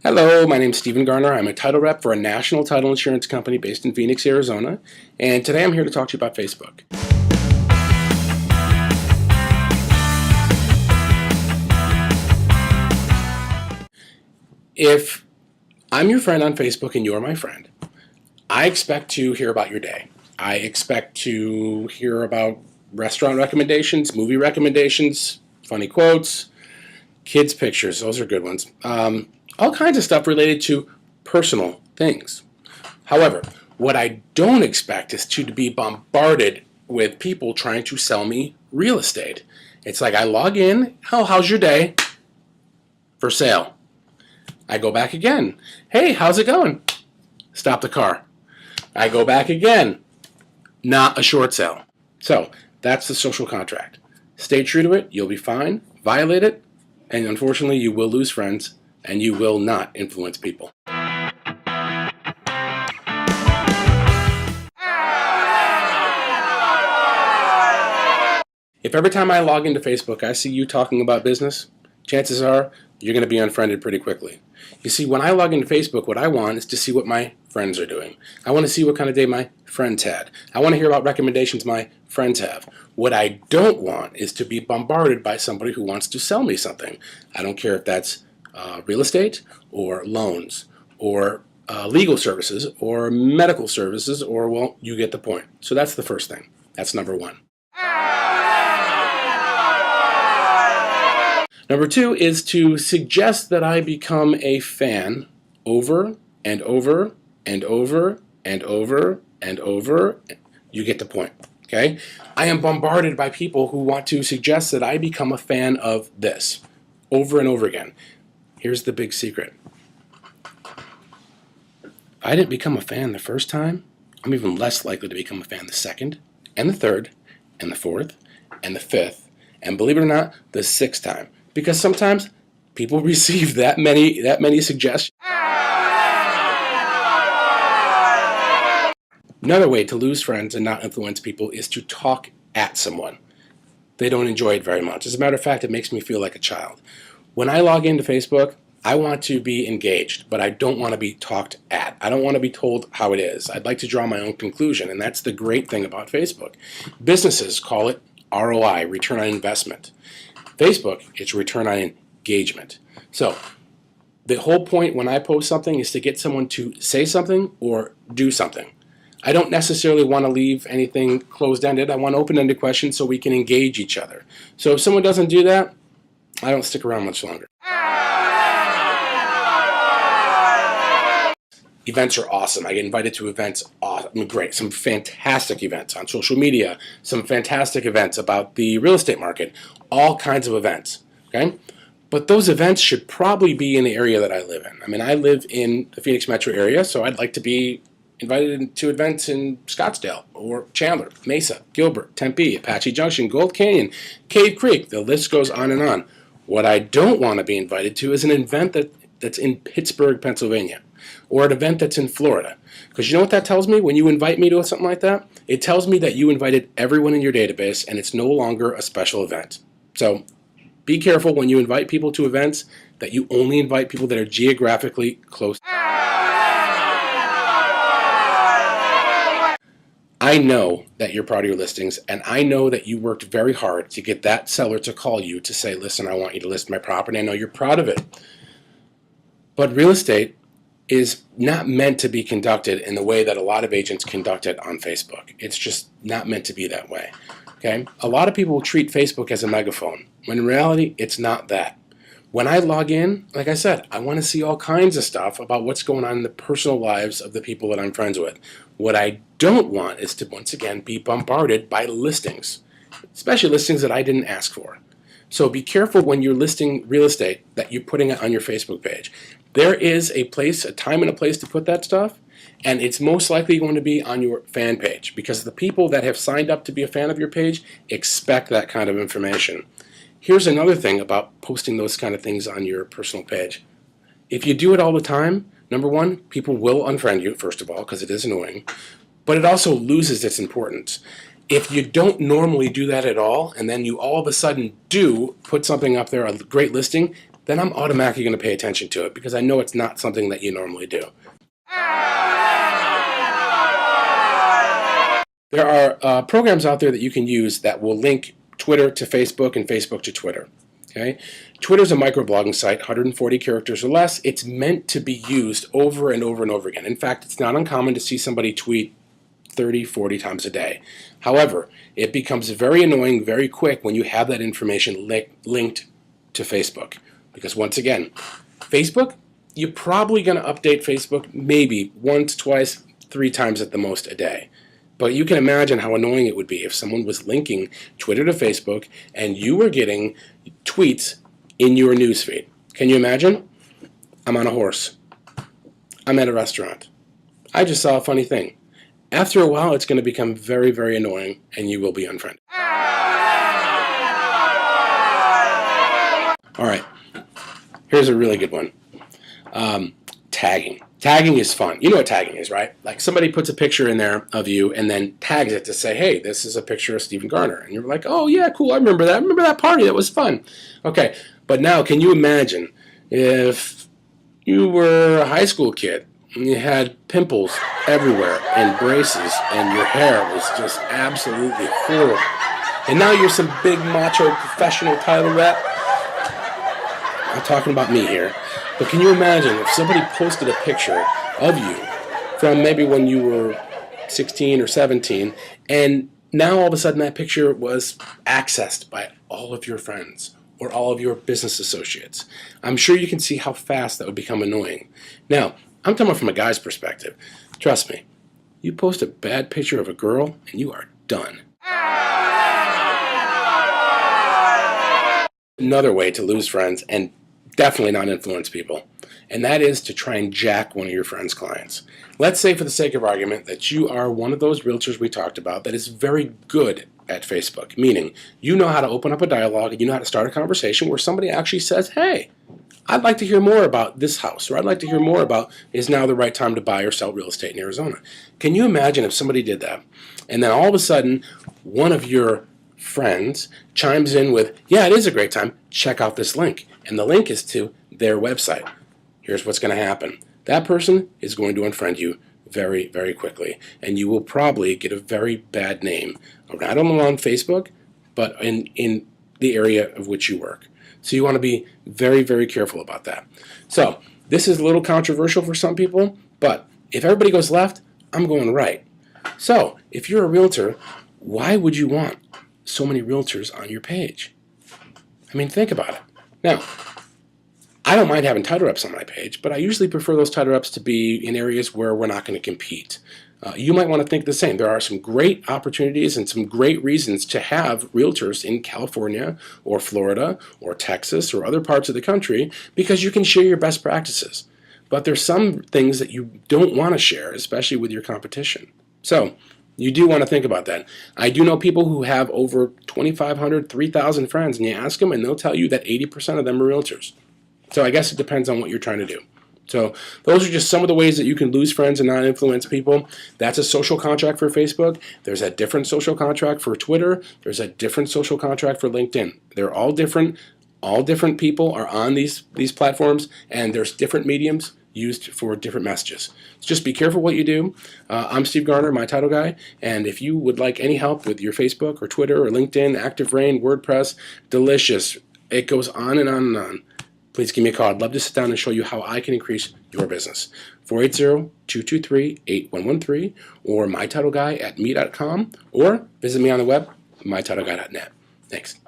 Hello, my name is Stephen Garner. I'm a title rep for a national title insurance company based in Phoenix, Arizona, and today I'm here to talk to you about Facebook. If I'm your friend on Facebook and you're my friend, I expect to hear about your day. I expect to hear about restaurant recommendations, movie recommendations, funny quotes, kids' pictures. Those are good ones. All kinds of stuff related to personal things. However, what I don't expect is to be bombarded with people trying to sell me real estate. It's like I log in, oh, how's your day? For sale. I go back again. Hey, how's it going? Stop the car. I go back again. Not a short sale. So that's the social contract. Stay true to it. You'll be fine. Violate it. And unfortunately, you will lose friends and you will not influence people. If every time I log into Facebook I see you talking about business, chances are you're going to be unfriended pretty quickly. You see, when I log into Facebook, what I want is to see what my friends are doing. I want to see what kind of day my friends had. I want to hear about recommendations my friends have. What I don't want is to be bombarded by somebody who wants to sell me something. I don't care if that's real estate or loans or legal services or medical services, or, well, you get the point. So that's the first thing. That's number one. Number two is to suggest that I become a fan over and over and over and over and over. You get the point, okay? I am bombarded by people who want to suggest that I become a fan of this over and over again. Here's the big secret. If I didn't become a fan the first time, I'm even less likely to become a fan the second and the third and the fourth and the fifth, and believe it or not, the sixth time. Because sometimes people receive that many suggestions. Another way to lose friends and not influence people is to talk at someone. They don't enjoy it very much. As a matter of fact, it makes me feel like a child. When I log into Facebook, I want to be engaged, but I don't want to be talked at. I don't want to be told how it is. I'd like to draw my own conclusion, and that's the great thing about Facebook. Businesses call it ROI, return on investment. Facebook, it's return on engagement. So the whole point when I post something is to get someone to say something or do something. I don't necessarily want to leave anything closed-ended. I want open-ended questions so we can engage each other. So if someone doesn't do that, I don't stick around much longer. Events are awesome. I get invited to events, great. Some fantastic events on social media, some fantastic events about the real estate market, all kinds of events, okay? But those events should probably be in the area that I live in. I mean, I live in the Phoenix metro area, so I'd like to be invited to events in Scottsdale or Chandler, Mesa, Gilbert, Tempe, Apache Junction, Gold Canyon, Cave Creek. The list goes on and on. What I don't want to be invited to is an event that's in Pittsburgh, Pennsylvania, or an event that's in Florida. Because you know what that tells me when you invite me to something like that? It tells me that you invited everyone in your database and it's no longer a special event. So be careful when you invite people to events that you only invite people that are geographically close. I know that you're proud of your listings, and I know that you worked very hard to get that seller to call you to say, listen, I want you to list my property. I know you're proud of it. But real estate is not meant to be conducted in the way that a lot of agents conduct it on Facebook. It's just not meant to be that way. Okay? A lot of people treat Facebook as a megaphone, when in reality, it's not that. When I log in, like I said, I want to see all kinds of stuff about what's going on in the personal lives of the people that I'm friends with. What I don't want is to, once again, be bombarded by listings, especially listings that I didn't ask for. So be careful when you're listing real estate that you're putting it on your Facebook page. There is a place, a time and a place to put that stuff, and it's most likely going to be on your fan page because the people that have signed up to be a fan of your page expect that kind of information. Here's another thing about posting those kind of things on your personal page. If you do it all the time, number one, people will unfriend you, first of all, because it is annoying, but it also loses its importance. If you don't normally do that at all, and then you all of a sudden do put something up there, a great listing, then I'm automatically going to pay attention to it because I know it's not something that you normally do. There are programs out there that you can use that will link Twitter to Facebook and Facebook to Twitter. Okay? Twitter's a microblogging site, 140 characters or less. It's meant to be used over and over and over again. In fact, it's not uncommon to see somebody tweet 30, 40 times a day. However, it becomes very annoying very quick when you have that information linked to Facebook. Because once again, Facebook, you're probably going to update Facebook maybe once, twice, 3 times at the most a day. But you can imagine how annoying it would be if someone was linking Twitter to Facebook and you were getting tweets in your newsfeed. Can you imagine? I'm on a horse. I'm at a restaurant. I just saw a funny thing. After a while, it's going to become very, very annoying and you will be unfriended. All right. Here's a really good one. Tagging. Tagging is fun. You know what tagging is, right? Like somebody puts a picture in there of you and then tags it to say, hey, this is a picture of Stephen Garner. And you're like, oh, yeah, cool. I remember that. I remember that party. That was fun. Okay. But now, can you imagine if you were a high school kid and you had pimples everywhere and braces and your hair was just absolutely horrible. And now you're some big macho professional title rep. I'm talking about me here. But can you imagine if somebody posted a picture of you from maybe when you were 16 or 17, and now all of a sudden that picture was accessed by all of your friends or all of your business associates? I'm sure you can see how fast that would become annoying. Now, I'm talking from a guy's perspective. Trust me, you post a bad picture of a girl and you are done. Another way to lose friends and definitely not influence people, and that is to try and jack one of your friend's clients. Let's say, for the sake of argument, that you are one of those realtors we talked about that is very good at Facebook, meaning you know how to open up a dialogue and you know how to start a conversation where somebody actually says, hey, I'd like to hear more about this house, or I'd like to hear more about, is now the right time to buy or sell real estate in Arizona? Can you imagine if somebody did that, and then all of a sudden one of your friends chimes in with, yeah, it is a great time, check out this link. And the link is to their website. Here's what's going to happen. That person is going to unfriend you very, very quickly. And you will probably get a very bad name, not only on Facebook, but in the area of which you work. So you want to be very, very careful about that. So this is a little controversial for some people, but if everybody goes left, I'm going right. So if you're a realtor, why would you want so many realtors on your page? I mean, think about it. Now, I don't mind having title reps on my page, but I usually prefer those title reps to be in areas where we're not going to compete. You might want to think the same. There are some great opportunities and some great reasons to have realtors in California or Florida or Texas or other parts of the country because you can share your best practices. But there's some things that you don't want to share, especially with your competition. So you do want to think about that. I do know people who have over 2,500, 3,000 friends, and you ask them, and they'll tell you that 80% of them are realtors. So I guess it depends on what you're trying to do. So those are just some of the ways that you can lose friends and not influence people. That's a social contract for Facebook. There's a different social contract for Twitter. There's a different social contract for LinkedIn. They're all different. All different people are on these platforms, and there's different mediums used for different messages. So just be careful what you do. I'm Steve Garner, my title guy, and if you would like any help with your Facebook or Twitter or LinkedIn, Active Rain, WordPress, Delicious, it goes on and on and on. Please give me a call. I'd love to sit down and show you how I can increase your business. 480-223-8113 or mytitleguy@me.com or visit me on the web, mytitleguy.net. Thanks.